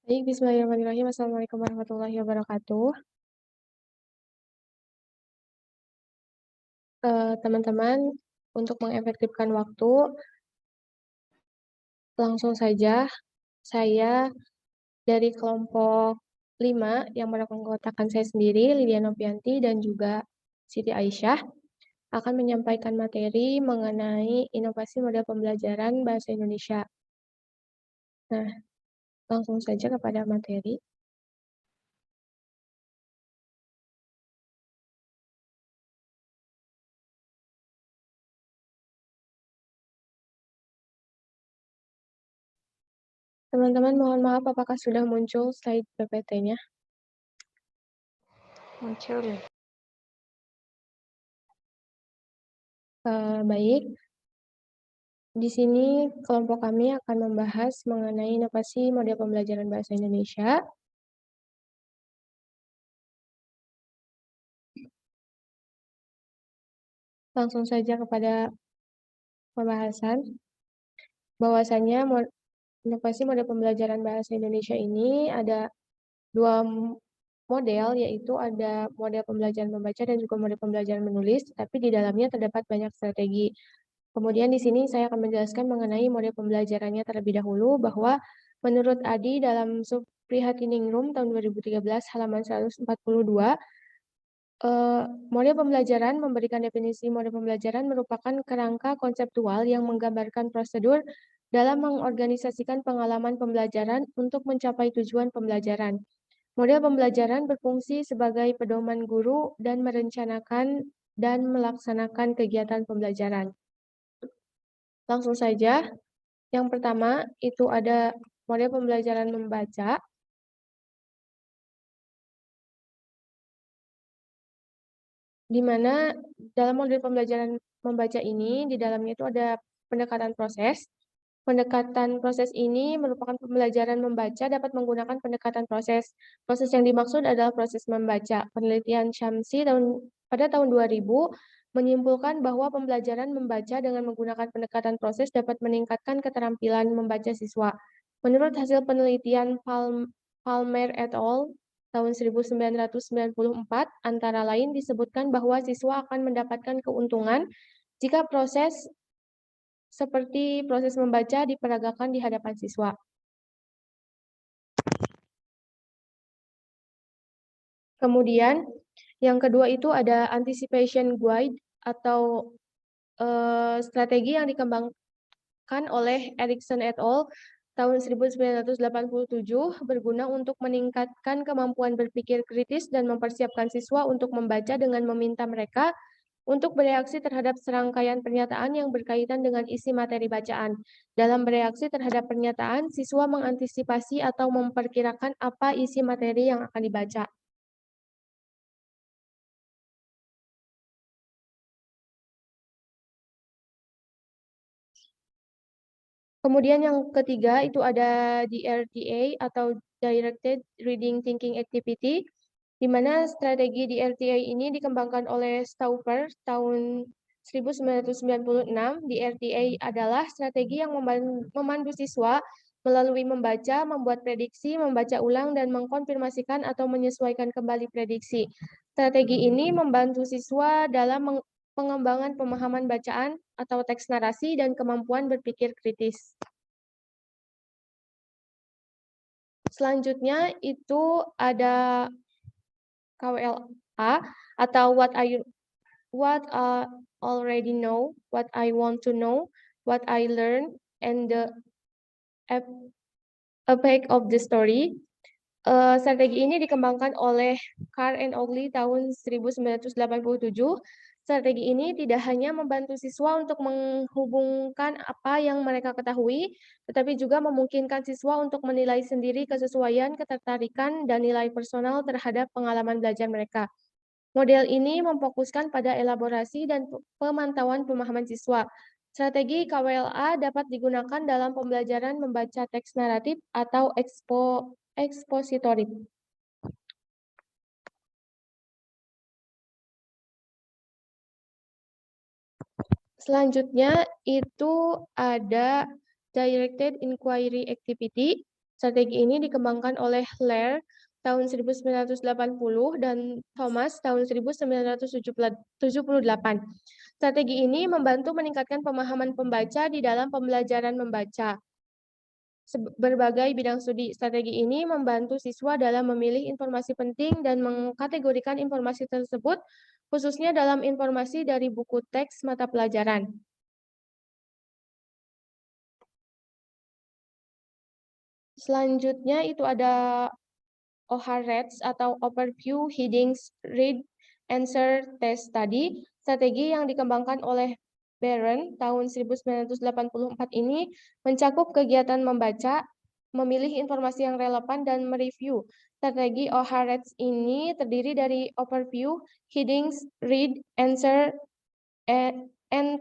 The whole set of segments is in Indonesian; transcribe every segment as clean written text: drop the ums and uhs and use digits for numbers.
Baik, bismillahirrahmanirrahim. Assalamualaikum warahmatullahi wabarakatuh. Teman-teman, untuk mengefektifkan waktu, langsung saja saya dari kelompok 5 yang beranggotakan saya sendiri, Lydia Novianti, dan juga Siti Aisyah, akan menyampaikan materi mengenai inovasi model pembelajaran bahasa Indonesia. Nah, langsung saja kepada materi. Teman-teman, mohon maaf apakah sudah muncul slide PPT-nya? Muncul. Baik, di sini kelompok kami akan membahas mengenai inovasi model pembelajaran bahasa Indonesia. Langsung saja kepada pembahasan. Bahwasannya inovasi model pembelajaran bahasa Indonesia ini ada dua model, yaitu ada model pembelajaran membaca dan juga model pembelajaran menulis, tapi di dalamnya terdapat banyak strategi. Kemudian di sini saya akan menjelaskan mengenai model pembelajarannya terlebih dahulu, bahwa menurut Adi dalam Suprihatiningrum tahun 2013 halaman 142, model pembelajaran memberikan definisi model pembelajaran merupakan kerangka konseptual yang menggambarkan prosedur dalam mengorganisasikan pengalaman pembelajaran untuk mencapai tujuan pembelajaran. Model pembelajaran berfungsi sebagai pedoman guru dan merencanakan dan melaksanakan kegiatan pembelajaran. Langsung saja, yang pertama itu ada model pembelajaran membaca, di mana dalam model pembelajaran membaca ini, di dalamnya itu ada pendekatan proses. Pendekatan proses ini merupakan pembelajaran membaca dapat menggunakan pendekatan proses. Proses yang dimaksud adalah proses membaca. Penelitian Syamsi pada tahun 2000 menyimpulkan bahwa pembelajaran membaca dengan menggunakan pendekatan proses dapat meningkatkan keterampilan membaca siswa. Menurut hasil penelitian Palmer et al. Tahun 1994, antara lain disebutkan bahwa siswa akan mendapatkan keuntungan jika proses seperti proses membaca diperagakan di hadapan siswa. Kemudian, yang kedua itu ada anticipation guide atau strategi yang dikembangkan oleh Erikson et al. Tahun 1987 berguna untuk meningkatkan kemampuan berpikir kritis dan mempersiapkan siswa untuk membaca dengan meminta mereka untuk bereaksi terhadap serangkaian pernyataan yang berkaitan dengan isi materi bacaan. Dalam bereaksi terhadap pernyataan, siswa mengantisipasi atau memperkirakan apa isi materi yang akan dibaca. Kemudian yang ketiga itu ada DRTA atau Directed Reading Thinking Activity, di mana strategi DRTA ini dikembangkan oleh Stauffer tahun 1996. DRTA adalah strategi yang memandu siswa melalui membaca, membuat prediksi, membaca ulang, dan mengkonfirmasikan atau menyesuaikan kembali prediksi. Strategi ini membantu siswa dalam pengembangan pemahaman bacaan atau teks narasi dan kemampuan berpikir kritis. Selanjutnya itu ada KWLA atau what I already know, what I want to know, what I learn, and the effect of the story. Strategi ini dikembangkan oleh Carr and Ogley tahun 1987. Strategi ini tidak hanya membantu siswa untuk menghubungkan apa yang mereka ketahui, tetapi juga memungkinkan siswa untuk menilai sendiri kesesuaian, ketertarikan, dan nilai personal terhadap pengalaman belajar mereka. Model ini memfokuskan pada elaborasi dan pemantauan pemahaman siswa. Strategi KWLA dapat digunakan dalam pembelajaran membaca teks naratif atau ekspositorik. Selanjutnya itu ada Directed Inquiry Activity, Strategi ini dikembangkan oleh Lair tahun 1980 dan Thomas tahun 1978. Strategi ini membantu meningkatkan pemahaman pembaca di dalam pembelajaran membaca. Berbagai bidang studi. Strategi ini membantu siswa dalam memilih informasi penting dan mengkategorikan informasi tersebut, khususnya dalam informasi dari buku teks mata pelajaran. Selanjutnya itu ada OHRETS atau Overview, Headings, Read, Answer, Test Study. Strategi yang dikembangkan oleh Barron tahun 1984 ini mencakup kegiatan membaca, memilih informasi yang relevan, dan mereview. Strategi OHRETS ini terdiri dari Overview, Headings, Read, Answer, and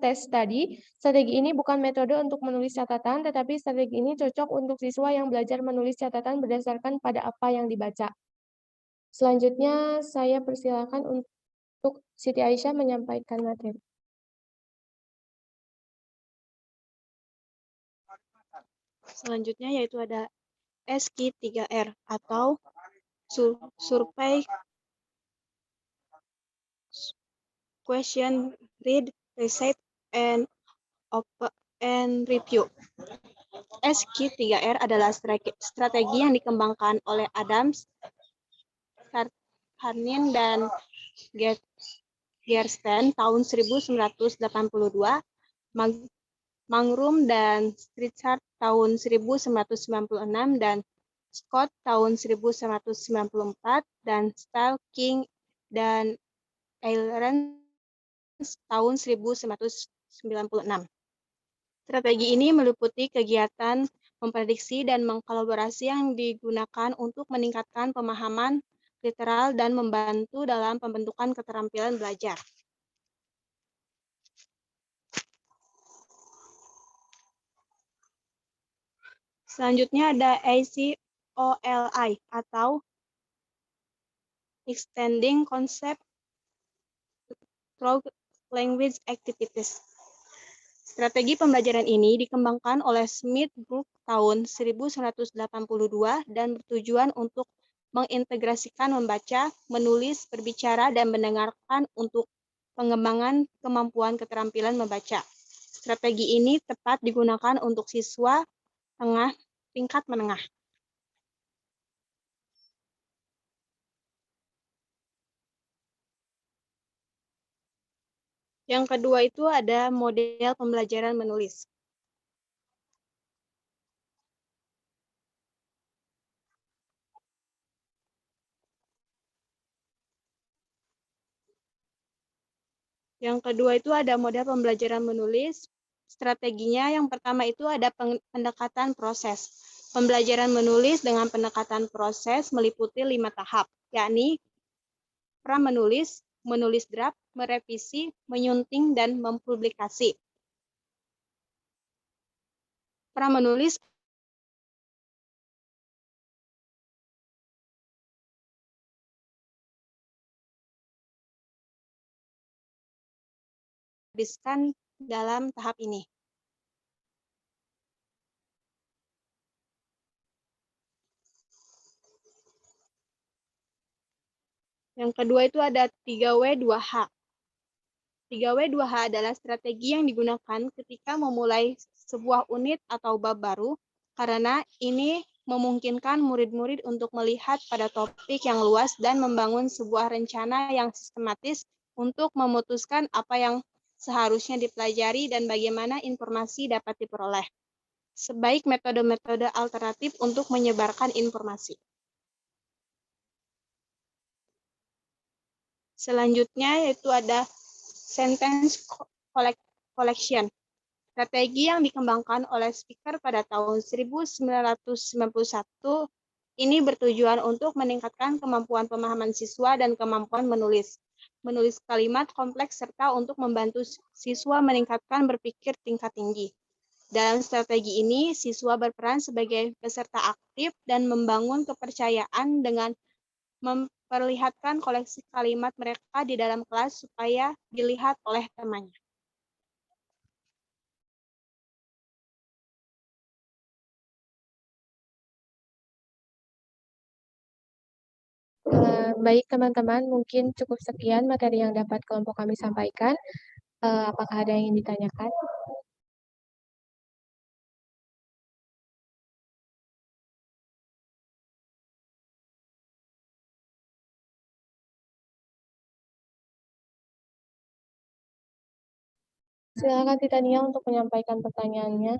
Test Study. Strategi ini bukan metode untuk menulis catatan, tetapi strategi ini cocok untuk siswa yang belajar menulis catatan berdasarkan pada apa yang dibaca. Selanjutnya, saya persilakan untuk Siti Aisyah menyampaikan materi. Selanjutnya yaitu ada SQ3R atau Survey, Question, Read, Recite, and Review. SQ3R adalah strategi yang dikembangkan oleh Adams, Harnin, dan Gersten tahun 1982, Mangrum dan Strichard tahun 1996, dan Scott tahun 1994, dan Stahl, King, dan Eilers tahun 1996. Strategi ini meliputi kegiatan memprediksi dan mengkolaborasi yang digunakan untuk meningkatkan pemahaman literal dan membantu dalam pembentukan keterampilan belajar. Selanjutnya ada ACOLI atau Extending Concept Through Language Activities. Strategi pembelajaran ini dikembangkan oleh Smith Group tahun 1982 dan bertujuan untuk mengintegrasikan membaca, menulis, berbicara, dan mendengarkan untuk pengembangan kemampuan keterampilan membaca. Strategi ini tepat digunakan untuk siswa tingkat menengah. Yang kedua itu ada model pembelajaran menulis. Yang kedua itu ada model pembelajaran menulis. Strateginya yang pertama itu ada pendekatan proses. Pembelajaran menulis dengan pendekatan proses meliputi 5 tahap, yakni pra-menulis, menulis draft, merevisi, menyunting, dan mempublikasi. Pra-menulis habiskan dalam tahap ini. Yang kedua itu ada 3W2H. 3W2H adalah strategi yang digunakan ketika memulai sebuah unit atau bab baru, karena ini memungkinkan murid-murid untuk melihat pada topik yang luas dan membangun sebuah rencana yang sistematis untuk memutuskan apa yang seharusnya dipelajari dan bagaimana informasi dapat diperoleh. Sebaik metode-metode alternatif untuk menyebarkan informasi. Selanjutnya yaitu ada sentence collection. Strategi yang dikembangkan oleh Speaker pada tahun 1991 ini bertujuan untuk meningkatkan kemampuan pemahaman siswa dan kemampuan menulis kalimat kompleks serta untuk membantu siswa meningkatkan berpikir tingkat tinggi. Dalam strategi ini, siswa berperan sebagai peserta aktif dan membangun kepercayaan dengan memperlihatkan koleksi kalimat mereka di dalam kelas supaya dilihat oleh temannya. Baik teman-teman, mungkin cukup sekian materi yang dapat kelompok kami sampaikan. Apakah ada yang ingin ditanyakan? Silakan Titania untuk menyampaikan pertanyaannya.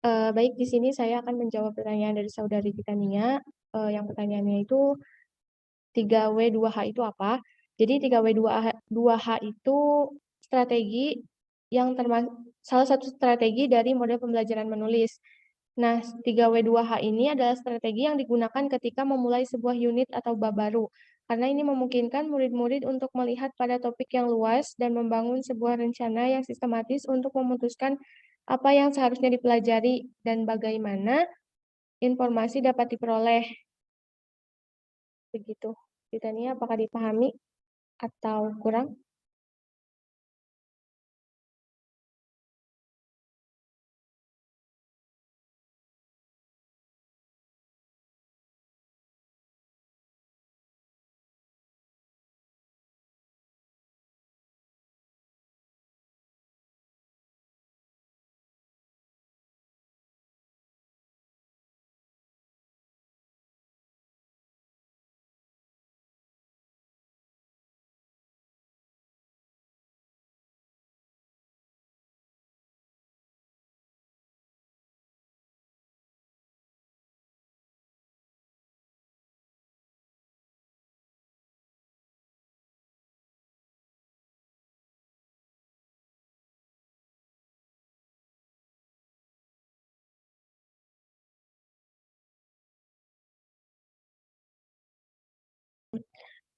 Baik, di sini saya akan menjawab pertanyaan dari saudari Titania. Yang pertanyaannya itu 3W2H itu apa? Jadi 3W2H itu strategi yang salah satu strategi dari model pembelajaran menulis. Nah, 3W2H ini adalah strategi yang digunakan ketika memulai sebuah unit atau bab baru. Karena ini memungkinkan murid-murid untuk melihat pada topik yang luas dan membangun sebuah rencana yang sistematis untuk memutuskan apa yang seharusnya dipelajari dan bagaimana informasi dapat diperoleh. Begitu. Titania, apakah dipahami atau kurang?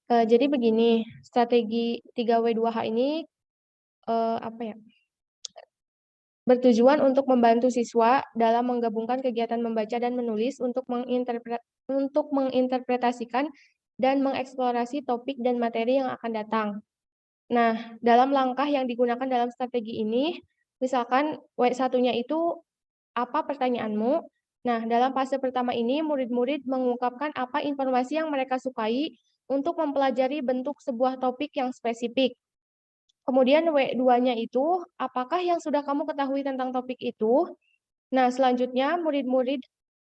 Jadi begini, strategi 3W2H ini apa ya? Bertujuan untuk membantu siswa dalam menggabungkan kegiatan membaca dan menulis untuk menginterpretasikan dan mengeksplorasi topik dan materi yang akan datang. Nah, dalam langkah yang digunakan dalam strategi ini, misalkan W1-nya itu apa pertanyaanmu? Nah, dalam fase pertama ini, murid-murid mengungkapkan apa informasi yang mereka sukai untuk mempelajari bentuk sebuah topik yang spesifik. Kemudian W2-nya itu, apakah yang sudah kamu ketahui tentang topik itu? Nah, selanjutnya murid-murid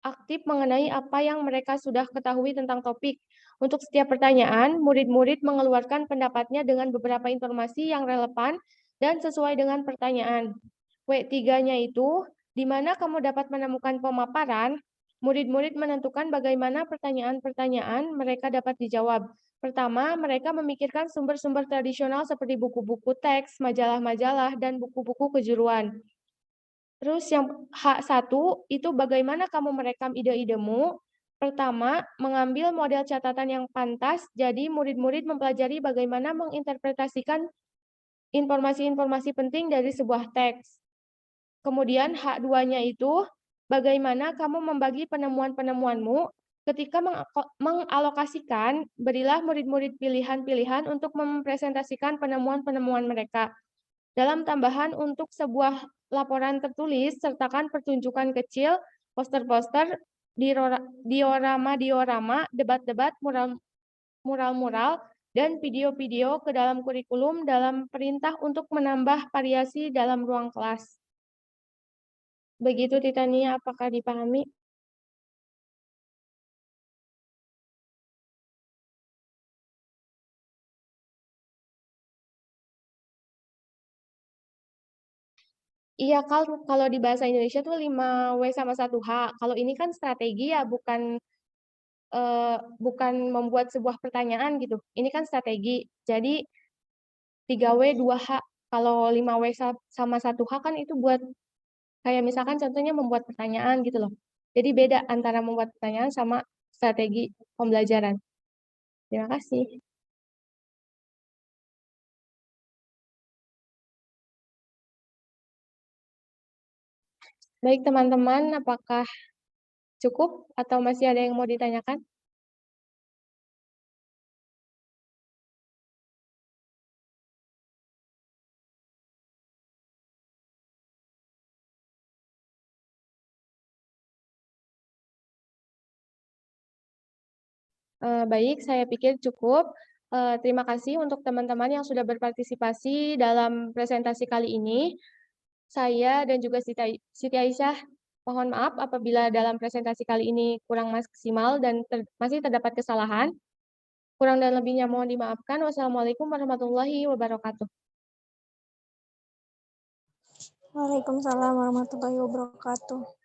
aktif mengenai apa yang mereka sudah ketahui tentang topik. Untuk setiap pertanyaan, murid-murid mengeluarkan pendapatnya dengan beberapa informasi yang relevan dan sesuai dengan pertanyaan. W3-nya itu, di mana kamu dapat menemukan pemaparan, murid-murid menentukan bagaimana pertanyaan-pertanyaan mereka dapat dijawab. Pertama, mereka memikirkan sumber-sumber tradisional seperti buku-buku teks, majalah-majalah, dan buku-buku kejuruan. Terus yang H1 itu bagaimana kamu merekam ide-idemu. Pertama, mengambil model catatan yang pantas, jadi murid-murid mempelajari bagaimana menginterpretasikan informasi-informasi penting dari sebuah teks. Kemudian H2-nya itu, bagaimana kamu membagi penemuan-penemuanmu. Ketika mengalokasikan, berilah murid-murid pilihan-pilihan untuk mempresentasikan penemuan-penemuan mereka. Dalam tambahan untuk sebuah laporan tertulis, sertakan pertunjukan kecil, poster-poster, diorama-diorama, debat-debat, mural-mural, dan video-video ke dalam kurikulum dalam perintah untuk menambah variasi dalam ruang kelas. Begitu Titania, apakah dipahami? Iya, kalau di bahasa Indonesia tuh 5W sama 1H. Kalau ini kan strategi ya, bukan membuat sebuah pertanyaan gitu. Ini kan strategi. Jadi 3W 2H. Kalau 5W sama 1H kan itu buat kayak misalkan contohnya membuat pertanyaan gitu loh. Jadi beda antara membuat pertanyaan sama strategi pembelajaran. Terima kasih. Baik teman-teman, apakah cukup atau masih ada yang mau ditanyakan? Baik, saya pikir cukup. Terima kasih untuk teman-teman yang sudah berpartisipasi dalam presentasi kali ini. Saya dan juga Siti Aisyah mohon maaf apabila dalam presentasi kali ini kurang maksimal dan masih terdapat kesalahan. Kurang dan lebihnya mohon dimaafkan. Wassalamualaikum warahmatullahi wabarakatuh. Waalaikumsalam warahmatullahi wabarakatuh.